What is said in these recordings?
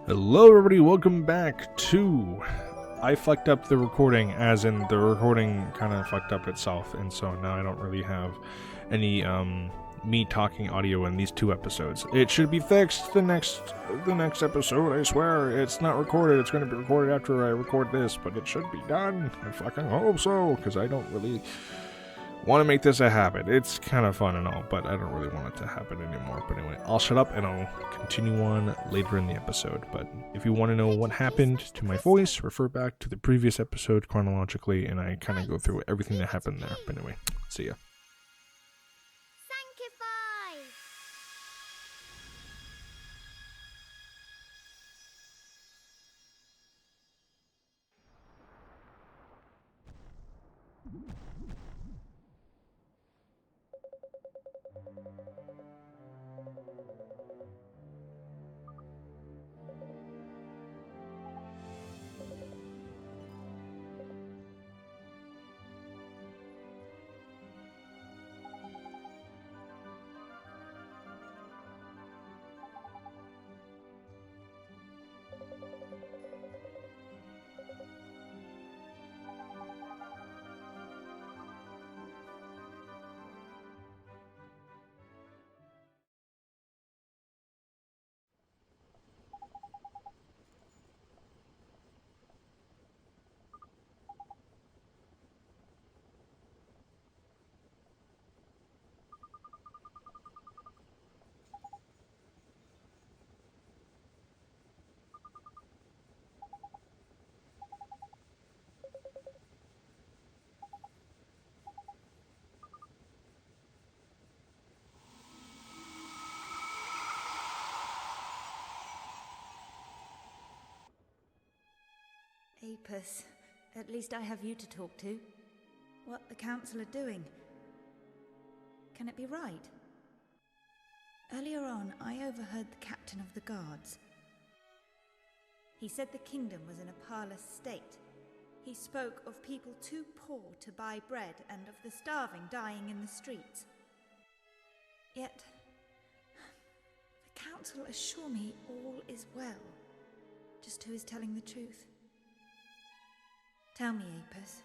Hello everybody, welcome back to... I fucked up the recording, as in the recording kind of fucked up itself, and so now I don't really have any me talking audio in these two episodes. It should be fixed the next episode, I swear. It's not recorded, it's going to be recorded after I record this, but it should be done. I fucking hope so, because I don't really want to make this a habit. It's kind of fun and all, but I don't really want it to happen anymore. But anyway, I'll shut up and I'll continue on later in the episode. But if you want to know what happened to my voice, refer back to the previous episode chronologically, and I kind of go through everything that happened there. But anyway, see ya. Sanctify! Apis, at least I have you to talk to. What the council are doing. Can it be right? Earlier on, I overheard the captain of the guards. He said the kingdom was in a parlous state. He spoke of people too poor to buy bread and of the starving dying in the streets. Yet, the council assure me all is well. Just who is telling the truth? Tell me, Apis.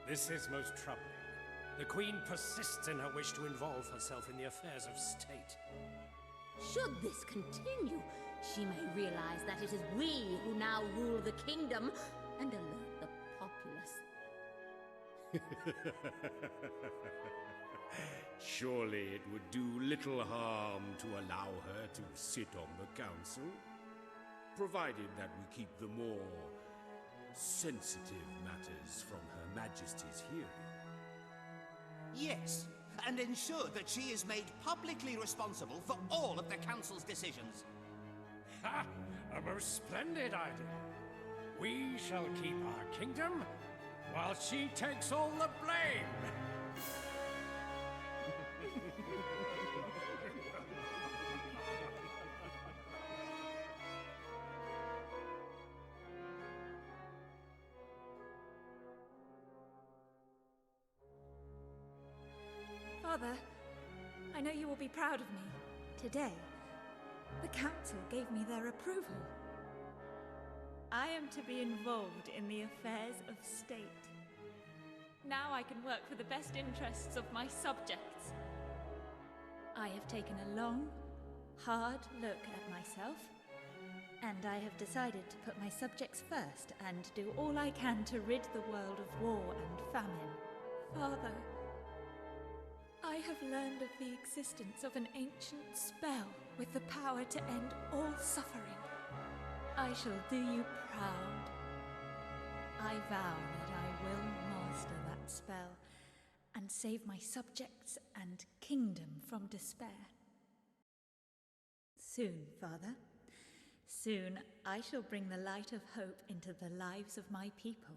This is most troubling. The Queen persists in her wish to involve herself in the affairs of state. Should this continue, she may realize that it is we who now rule the kingdom and alert the populace. Surely it would do little harm to allow her to sit on the council, provided that we keep the more sensitive matters from Her Majesty's hearing. Yes, and ensure that she is made publicly responsible for all of the council's decisions. Ha! A most splendid idea. We shall keep our kingdom, while she takes all the blame. Father, I know you will be proud of me. Today, the council gave me their approval. I am to be involved in the affairs of state. Now I can work for the best interests of my subjects. I have taken a long, hard look at myself, and I have decided to put my subjects first and do all I can to rid the world of war and famine. Father, I have learned of the existence of an ancient spell with the power to end all suffering. I shall do you proud. I vow that I will master that spell and save my subjects and kingdom from despair. Soon, Father, soon I shall bring the light of hope into the lives of my people.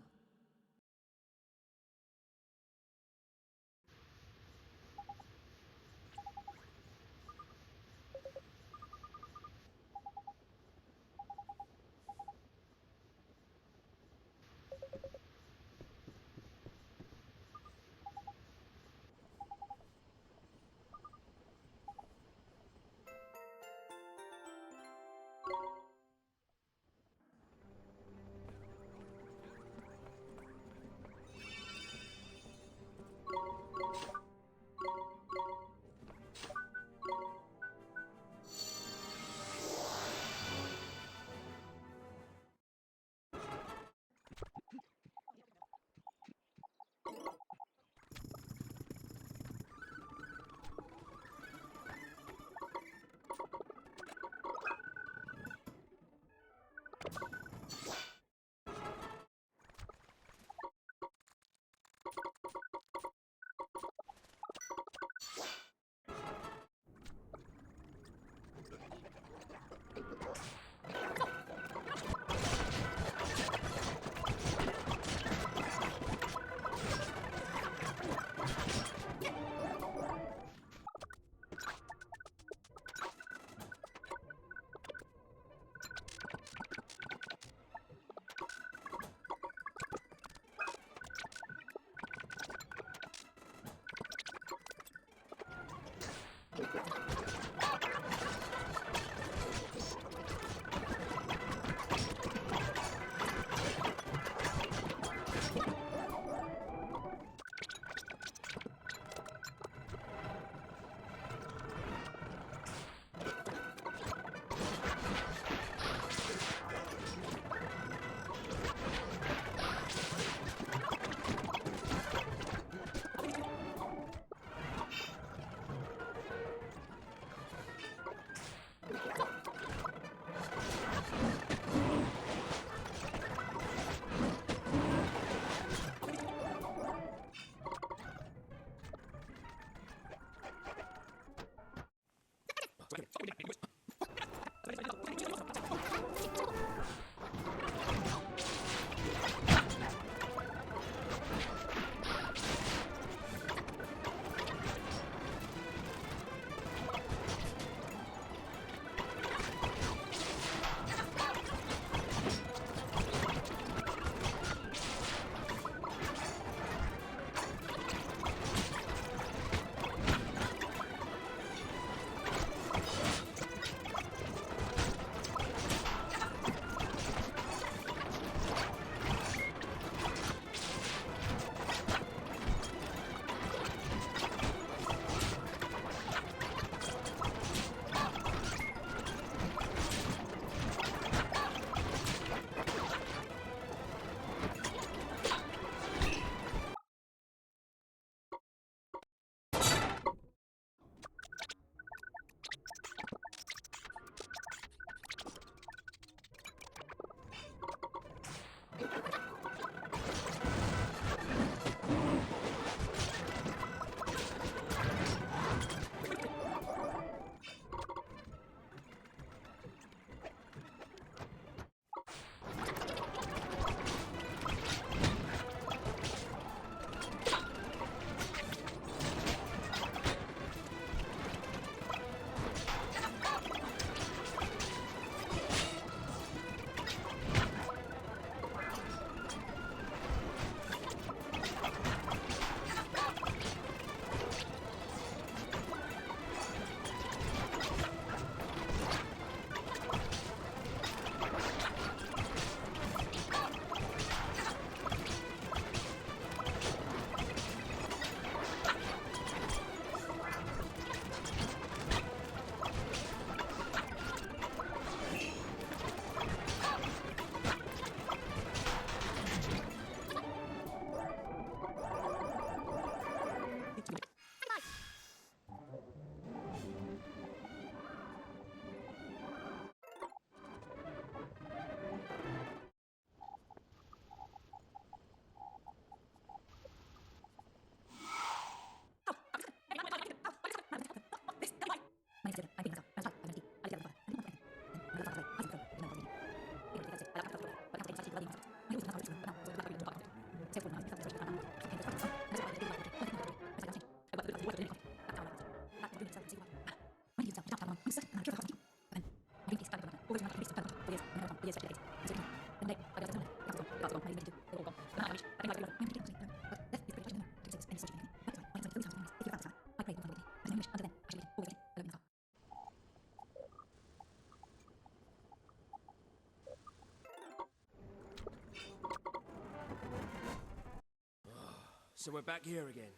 So we're back here again.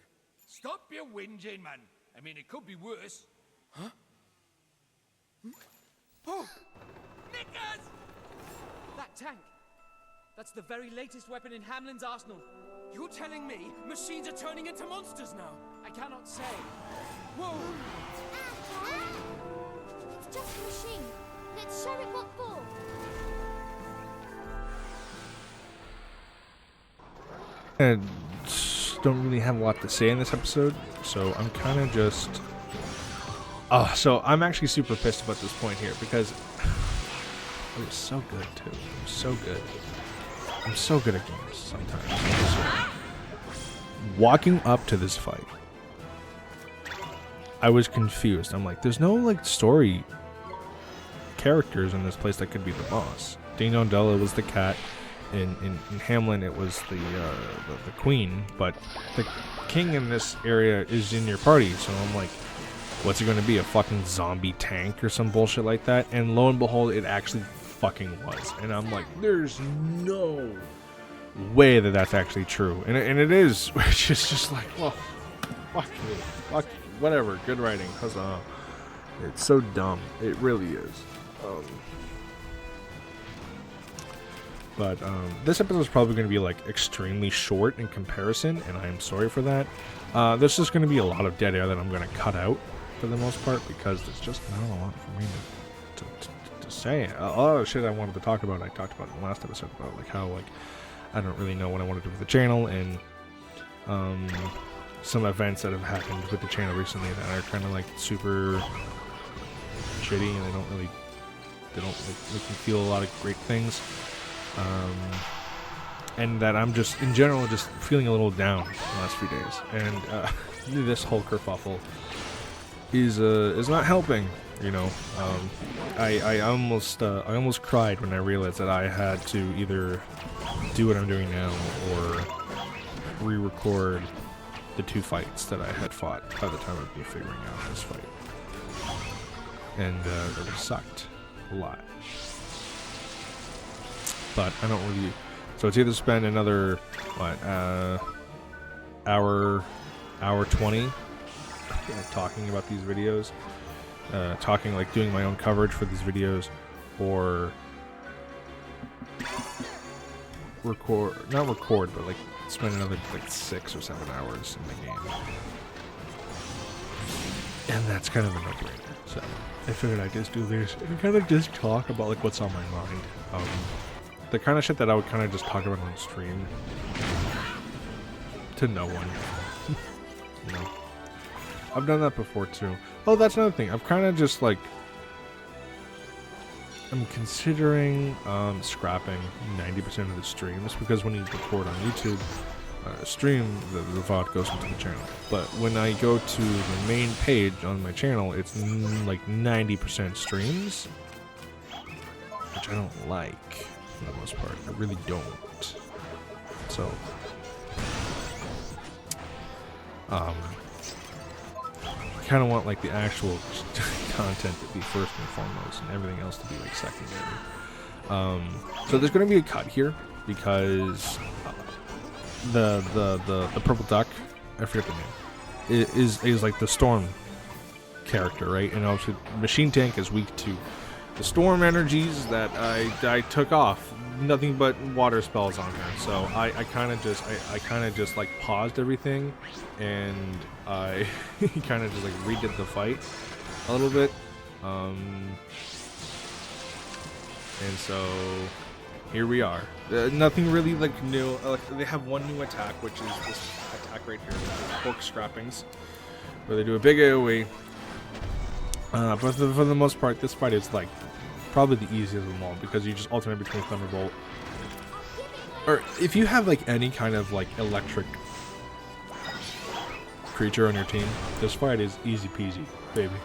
Stop your whinging, man. I mean, it could be worse. Huh? Oh! Knickers! That tank! That's the very latest weapon in Hamlin's arsenal. You're telling me machines are turning into monsters now? I cannot say. Whoa! It's just a machine. Let's show it what for. I don't really have a lot to say in this episode, so I'm kind of just... so I'm actually super pissed about this point here, because it was so good, too. It was so good. I'm so good at games, sometimes. Walking up to this fight, I was confused. I'm like, there's no, like, story characters in this place that could be the boss. Dino and Della was the cat. In Hamlin, it was the queen, but the king in this area is in your party, so I'm like, what's it going to be, a fucking zombie tank or some bullshit like that? And lo and behold, it actually fucking was. And I'm like, there's no way that that's actually true. And it is, which is just like, well, fuck me. Fuck, whatever, good writing, huzzah. It's so dumb. It really is. But this episode is probably going to be like extremely short in comparison, and I am sorry for that. There's just going to be a lot of dead air that I'm going to cut out for the most part, because there's just not a lot for me to say. A lot of shit I wanted to talk about, I talked about in the last episode, about like how like I don't really know what I want to do with the channel, and some events that have happened with the channel recently that are kind of like super shitty, and they don't make me feel a lot of great things. And that I'm just, in general, just feeling a little down the last few days, and this whole kerfuffle is not helping. You know, I almost cried when I realized that I had to either do what I'm doing now or re-record the 2 fights that I had fought by the time I'd be figuring out this fight, and it sucked a lot. But I don't really, so it's either spend another, what, hour 20 talking about these videos, like doing my own coverage for these videos, or not record, but like spend another like 6 or 7 hours in the game. And that's kind of a no-brainer. So I figured I'd just do this and kind of just talk about like what's on my mind. The kind of shit that I would kind of just talk about on stream to no one. You know, I've done that before too. Oh, that's another thing. I've kind of just like, I'm considering scrapping 90% of the streams, because when you record on YouTube, stream, the VOD goes into the channel. But when I go to the main page on my channel, it's like 90% streams, which I don't like. For the most part, I really don't. So, I kind of want like the actual content to be first and foremost, and everything else to be like secondary. So there's going to be a cut here because the purple duck, I forget the name, is like the storm character, right? And obviously, Machine Tank is weak to the storm energies that I took off. Nothing but water spells on her, so I kind of just like paused everything, and I kind of just like redid the fight a little bit, and so here we are. Nothing really like new. They have one new attack, which is this attack right here, the pork scrappings, where they do a big AoE. But for the most part, this fight is like probably the easiest of them all, because you just alternate between Thunderbolt, or if you have like any kind of like electric creature on your team, this fight is easy peasy, baby.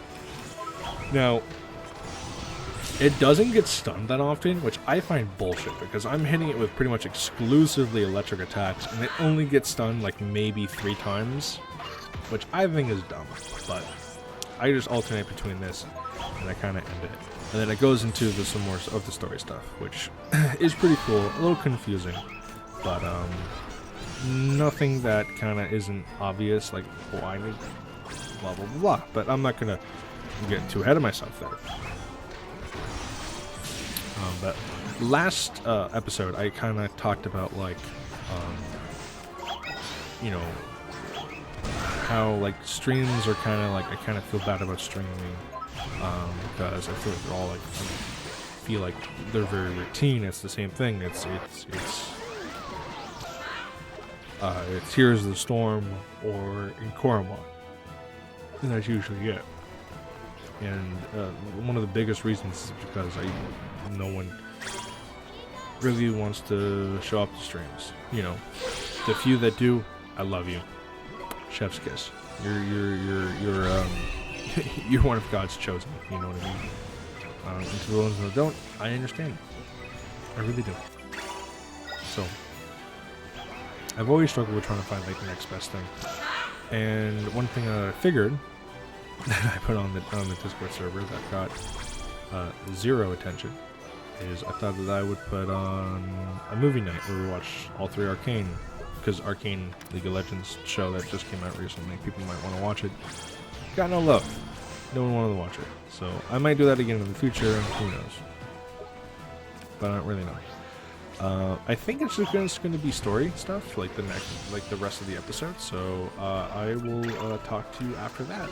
Now, it doesn't get stunned that often, which I find bullshit, because I'm hitting it with pretty much exclusively electric attacks, and it only gets stunned like maybe 3 times, which I think is dumb. But I just alternate between this, and I kind of end it. And then it goes into some more of the story stuff, which is pretty cool. A little confusing, but nothing that kind of isn't obvious, like, oh, I need blah, blah, blah. But I'm not going to get too ahead of myself there. But last episode, I kind of talked about, like, you know, how, like, streams are kind of, like, I kind of feel bad about streaming, because I feel like they're all, like, feel like they're very routine. It's the same thing. It's Tears of the Storm or in Koromon. And that's usually it. And one of the biggest reasons is because no one really wants to show up to streams. You know, the few that do, I love you. Chef's kiss. You're you're one of God's chosen. You know what I mean? And to the ones that don't, I understand. I really do. So, I've always struggled with trying to find like the next best thing. And one thing I figured that I put on the Discord server that got 0 attention is I thought that I would put on a movie night where we watch all 3 Arcane, because Arcane League of Legends show that just came out recently. People might want to watch it. Got no love. No one wanted to watch it. So I might do that again in the future. Who knows? But I don't really know. I think it's just going to be story stuff, like the rest of the episode. So I will talk to you after that.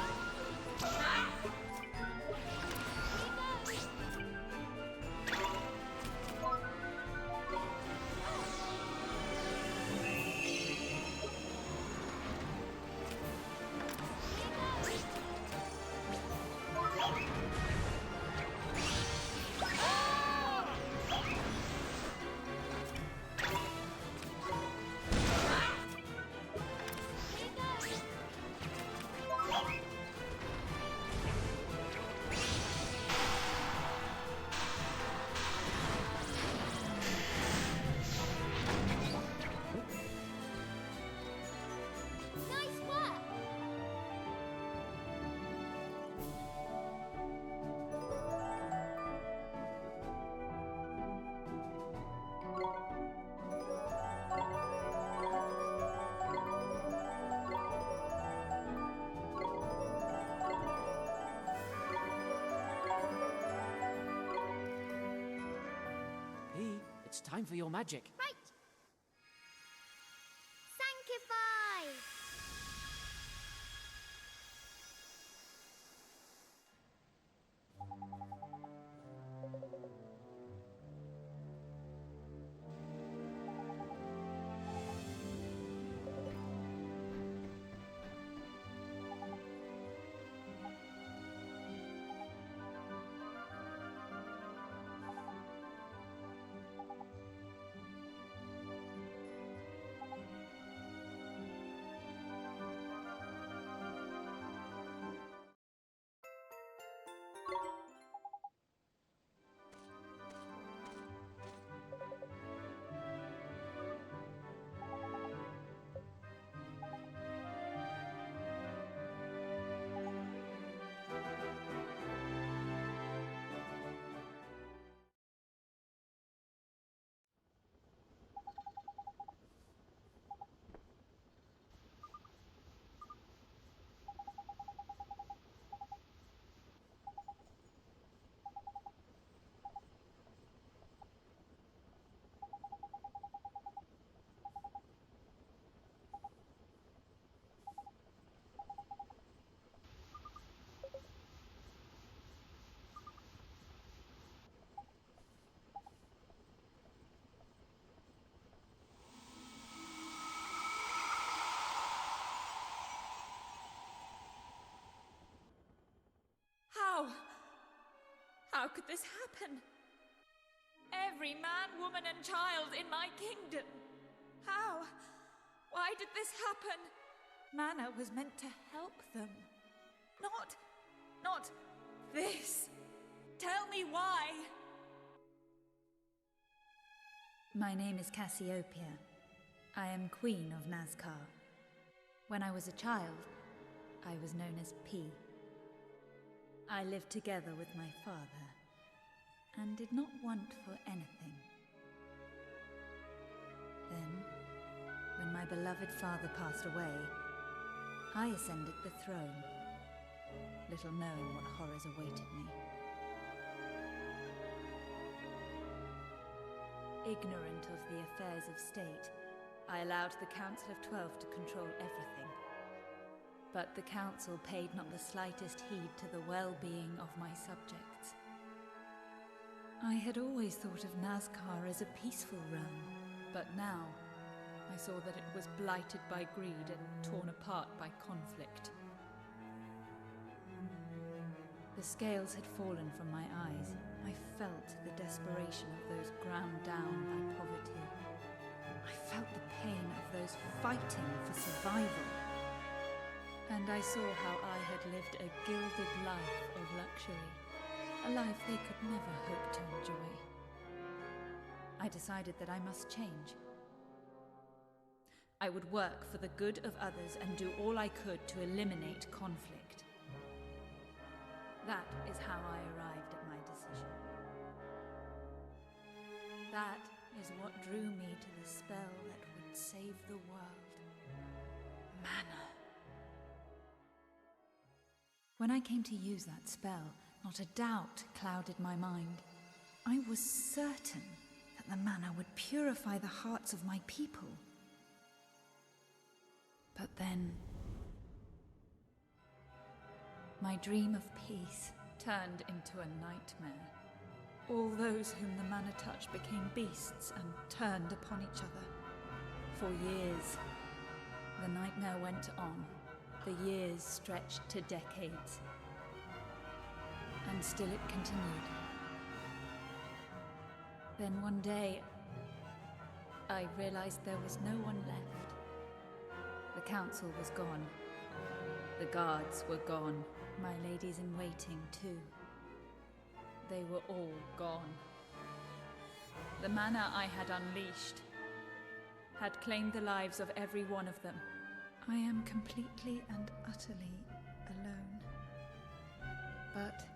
It's time for your magic. Right. Sanctify. How could this happen? Every man, woman, and child in my kingdom. How? Why did this happen? Mana was meant to help them. Not this. Tell me why. My name is Cassiopeia. I am Queen of Nazcar. When I was a child, I was known as P. I lived together with my father, and did not want for anything. Then, when when my beloved father passed away, I ascended the throne, little knowing what horrors awaited me. Ignorant of the affairs of state, I allowed the Council of 12 to control everything. But the Council paid not the slightest heed to the well-being of my subjects. I had always thought of Nazcar as a peaceful realm, but now I saw that it was blighted by greed and torn apart by conflict. The scales had fallen from my eyes. I felt the desperation of those ground down by poverty. I felt the pain of those fighting for survival. And I saw how I had lived a gilded life of luxury, a life they could never hope to enjoy. I decided that I must change. I would work for the good of others and do all I could to eliminate conflict. That is how I arrived at my decision. That is what drew me to the spell that would save the world. Mana. When I came to use that spell, not a doubt clouded my mind. I was certain that the mana would purify the hearts of my people. But then, my dream of peace turned into a nightmare. All those whom the mana touched became beasts and turned upon each other. For years, the nightmare went on. The years stretched to decades. And still it continued. Then one day, I realized there was no one left. The council was gone. The guards were gone. My ladies in waiting, too. They were all gone. The mana I had unleashed had claimed the lives of every one of them. I am completely and utterly alone. But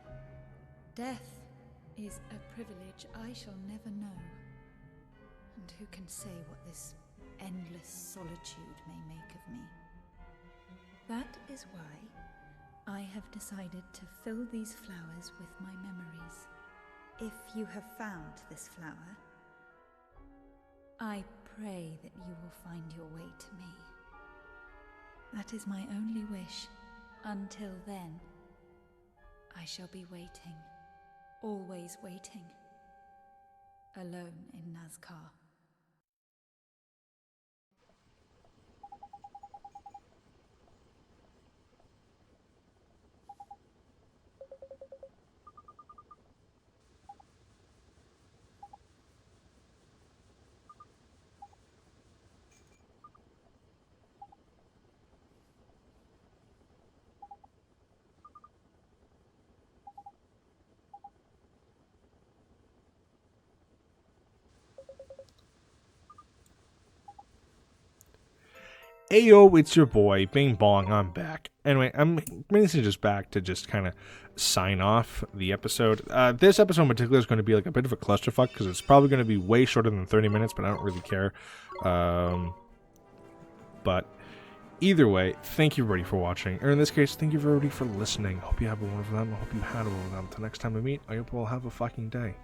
death is a privilege I shall never know. And who can say what this endless solitude may make of me? That is why I have decided to fill these flowers with my memories. If you have found this flower, I pray that you will find your way to me. That is my only wish. Until then, I shall be waiting, always waiting, alone in Nazcar. Ayo, it's your boy, Bing Bong, I'm back. Anyway, I'm basically just back to just kind of sign off the episode. This episode in particular is going to be like a bit of a clusterfuck, because it's probably going to be way shorter than 30 minutes, but I don't really care. But either way, thank you everybody for watching, or in this case, thank you everybody for listening. Hope you have a wonderful time. I hope you had a wonderful time. Until next time we meet, I hope we'll have a fucking day.